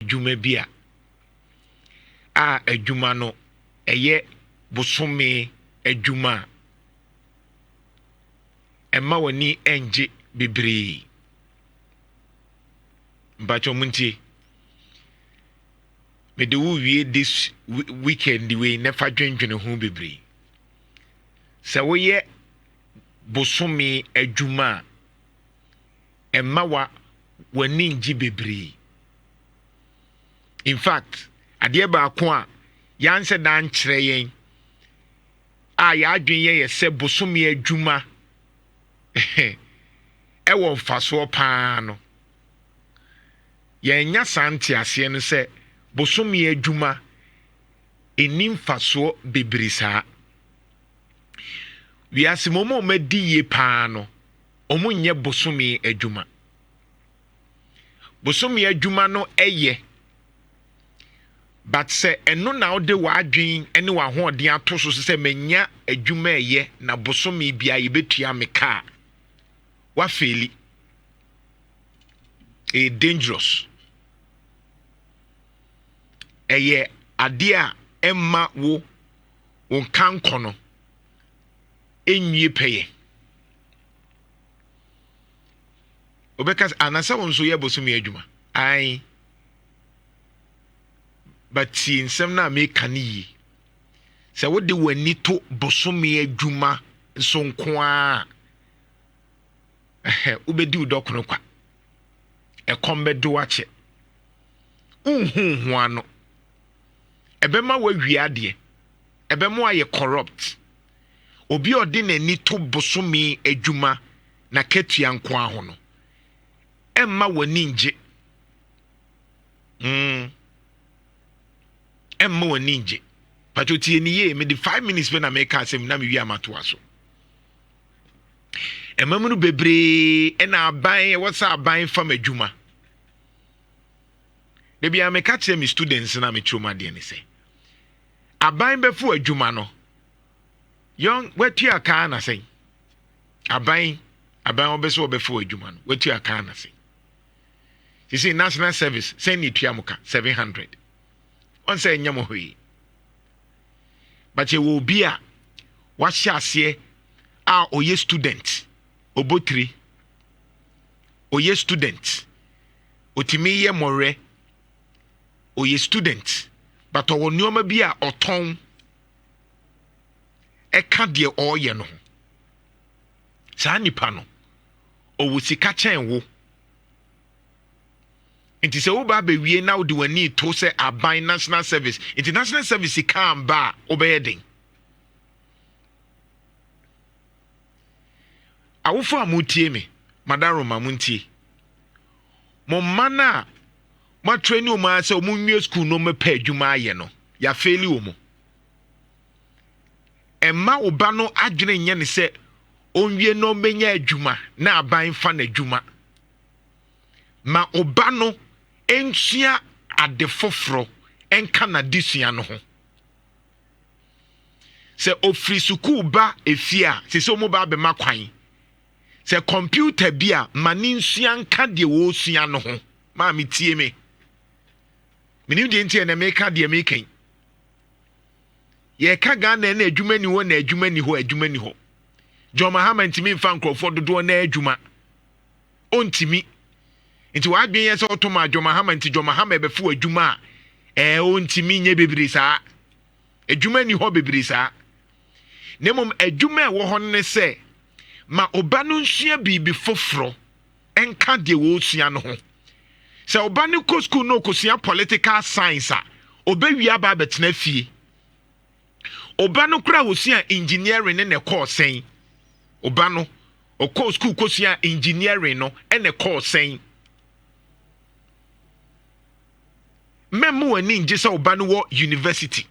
adwuma bi a adwuma no eye bosome adwuma emma wani enje bebre mbacho muntie me de wo wie this weekend we never dwendwene ho bebre se wo ye bosome adwuma emma wani nji bebre. In fact ade ba ko a yanse dan kyerɛ yɛn a ya adwen yɛ sɛ bosome adwuma ɛwɔ mfasoɔ paa no yɛnya sante ase no sɛ bosome adwuma eni mfasoɔ bebre saa wiase momo madi ye paa no omo nyɛ bosome adwuma no ɛyɛ but say eno na ode wadwen ene wa hoɔden ato so sɛ menya adwuma ɛyɛ na bosome bia yebetua me ka wa feli dangerous ɛyɛ ade a emma wo kanko no enwie pɛyɛ obekas anasa won so yɛ bosome adwuma ai but nsɛm na me kan yi sɛ wo de wani to bosome adwuma so nko a ubedi udokono kwa ekombe do ache unhu ano ebema wa wiade ebema aye corrupt obi odi nani to bosome adwuma na ketua nko aho no emma wani nje emma wani nje patoti ni ye me di 5 minutes be na make asem na me wi amato aso emamunu bebre ena aban what's aban fam adwuma de bia me ka me students na me choma de ne se aban befu adwuma no young wetu aka na say aban obeso obefu adwuma no wetu aka na say you see national service send ni tuamuka 700 on say nyamo hoyi but ye will be a wa hyase a oye student obotri oye student otimi ye more oye student but owo nneoma bi a oton eka de oye no saa nipa no owo sika chen wo inti se wo ba be wie na wo de wani to se aban national service international service kan ba obeyedin awofo amutie me madaro mamuntie mo mana ma training o ma se o munwie school no me pa adwuma aye no ya faili wo mo emma oba no adwene nye ne se onwie no menya adwuma na aban fa na adwuma ma oba no ensua ade foforo enka na disua no ho se ofri school ba efia se mo ba be makwan se computer bia mani nsua nka de wo sua no ho ma me tie me mini de ntie na me ka de me kan ye ka ga na adwuma ni ho na adwuma ni ho Joma Hama ntimi mfa nkrofo dodo na adwuma ontimi nti wa adwen yesa otoma Joma Hama nti Joma Hama ebefu adwuma ontimi nye bebiri saa adwuma ni ho bebiri saa nemom adwuma e wo ho ne se ma oba no nsua bibi foforo enka de wo sua no ho se oba ne ko school no ko sua political science a obewia ba betena fie oba no kura wo sua engineering ne course sen oba no o course school ko sua engineering no ene course sen memu ani nje se oba no wo university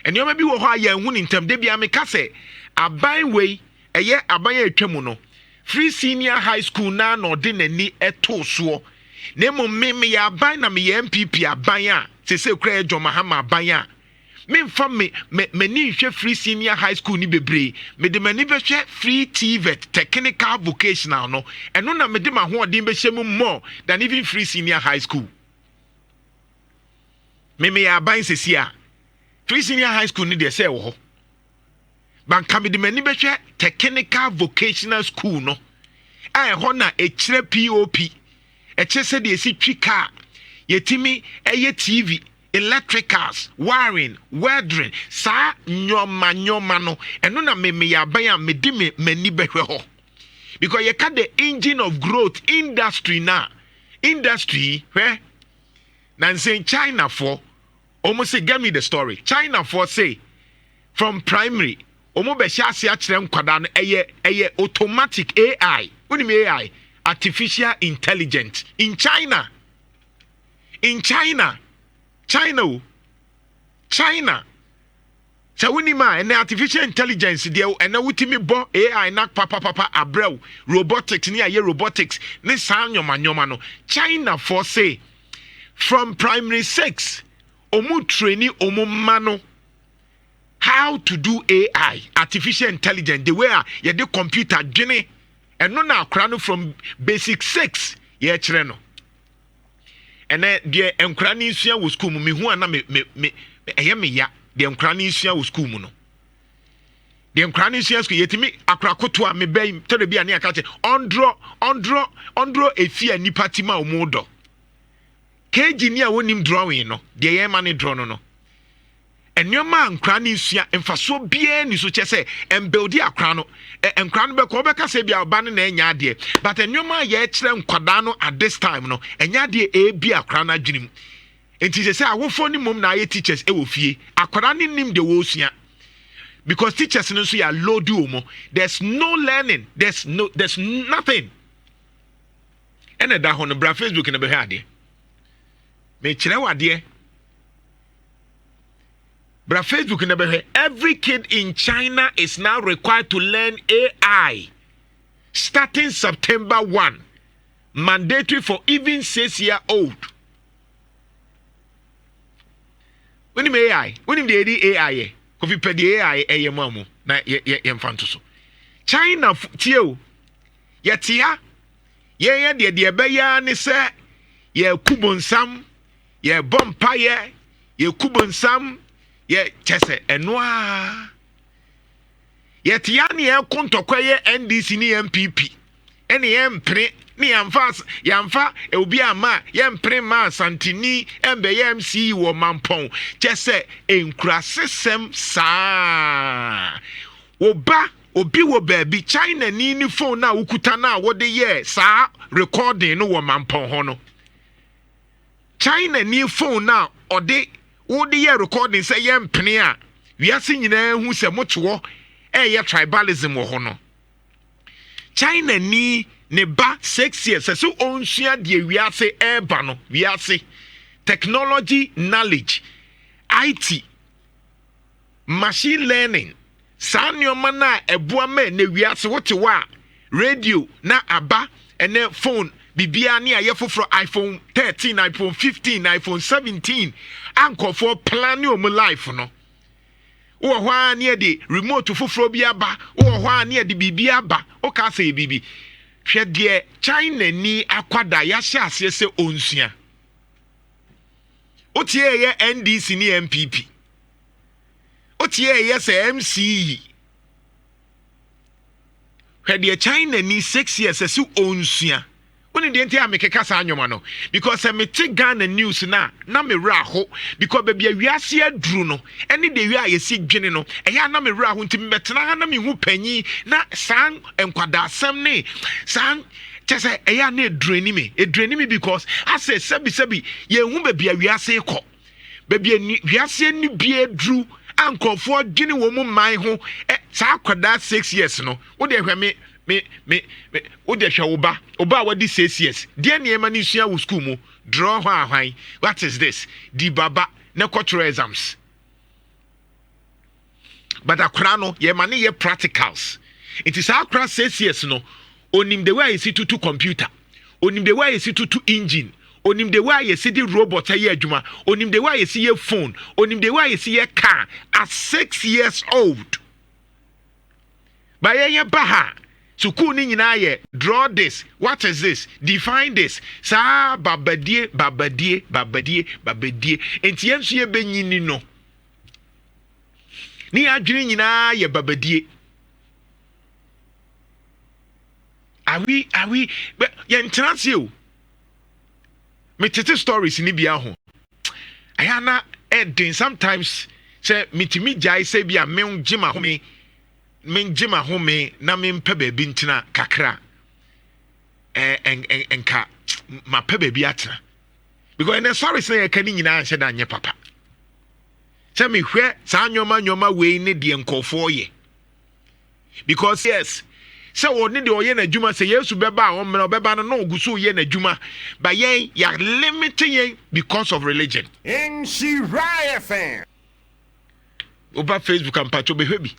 enioma bi wo ho aya hu ni ntam de bia me ka se aban wei eye aban atwamu no free senior high school na no de nani eto so nemo me ya aban na me ya MPP aban a se kura Joma Hama aban a me mfa me ni hwe free senior high school ni bebre me de mani be hwe free TVET technical vocational no eno na me de ma ho odin be hyemu more than even free senior high school me aban sesi a free senior high school ni de say wo ho banka me de mani behwe technical vocational school no a ho na e kire pop e kire se de esi twika yetimi eye tv electricals wiring welding sa nyoma no eno na me aban a me de me mani behwe ho because you got the engine of growth industry now industry where now saying China for almost say give me the story China for say from primary omo be hia akire nkwada no eye automatic AI what do you mean AI artificial intelligence in China so when ma and artificial intelligence there and wutimi bo AI na papa abrel robotics ni aye robotics ni san nyoma no China for say from primary 6 omu training omu mano how to do AI artificial intelligence the way you the computer dwene and no na akra no from basic 6 ye kire no and the enkra ni sua wo school mu me hu ana me eye me ya the nkra ni sua wo school mu no the nkra ni sua school yetimi akra koto a me bay tore bia na aka che ondro efia nipa tima omudo keji ni a wonim drawing no the ye ma ne draw no enyoma nkra ni sua emfaso bia ni so che se embuildi akra no nkra no be ko be ka se bia oba ne na enya ade but enyoma ye kire nkwada no at this time no enya ade e bia akra na dwenim enti se awofo ni mom na aye teachers e wo fie akwara ni nim de wo sua because teachers no so ya load you mo there's no learning there's nothing ene da ho no bra Facebook na be hwa ade me kire wade bra Facebook na be hwa every kid in China is now required to learn AI starting September 1 mandatory for even 6-year-old. When you AI, when you the AI, coffee per the AI, a mamu, na ye fantoso. China, tio, yet ya, ye, dear Baya, ni say, ye kubon sam, ye bompire, ye kubon sam, ye chese, and noa. Yet yani ya konto kwaye NDC ni MPP, any mpre. Ni yamfa e obi ama yemprema santini embe MC wo mampon chese enkura sesem sa obi wo baby China ni phone na ukuta na wo de ye sa recording no wo mampon ho no China ni phone na ode wo de ye recording say yempene a wiase nyina hu se moto ye tribalism wo ho no China ni ne ba 6 years so onsua de wiase eba no wiase technology knowledge IT machine learning sanyoma na ebua ma ne wiase wote wa radio na aba ene phone bibia ne ayefoforo iPhone 13 iPhone 15 iPhone 17 ankofo plan o mu life no wo hwa ne de remote foforo bi aba wo hwa ne de bibia aba o ka say bibi hwe de China ni akwada ya hye ase se onsua otie ye NDC ni MPP otie ye se MCE hwe de China ni 6 years se onsua oni de enti amekeka sa anwoma no because me te Ghana news na me ra ho because be bia wiase aduru no ene de wi ayesi dwene no eya na me ra ho nti mbetena na me hu panyi na san enkwada asem ne san chese eya na edurani me because ase sebi ye hu be bia wiase ko be bia wiase ni bia aduru ankofo dwene wo mu man ho sa akwada 6 years no wo de hwe me ode hwa oba wadi 6 years de na ema ni sua wo school mu draw hwan what is this di baba na cultural exams but akra no ye ma ne ye practicals it is akra 6 years no onim the way you to computer onim the way you to engine onim the way you see the robot aye adwuma onim the way you see your phone onim the way you see your car at 6 years old by ye baha Sukuu ni nyinaa yɛ draw this, what is this, define this, saa babadie enti yɛn nso yɛ bɛnyini no ni adwene nyinaa yɛ babadie. Awi yɛn tena se o me tete stories ni bia ho ayana edin sometimes say mitimi jai say bia me ngima home na me mpa ba bi ntina kakra enka ma pa ba bi atena because in stories na yɛka ni nyinaa nhyɛ da nyɛ papa say me hwɛ saa nyoma we ne de nkɔfo yɛ because yes sɛ wɔne de ɔyɛ n'adwuma sɛ Yesu bɛba a ɔmmra ɔbɛba no na ɔguso yɛ n'adwuma but yɛn yɛ limiting yɛn because of religion. Nhyira FM. Oba Facebook and patcho behwe bi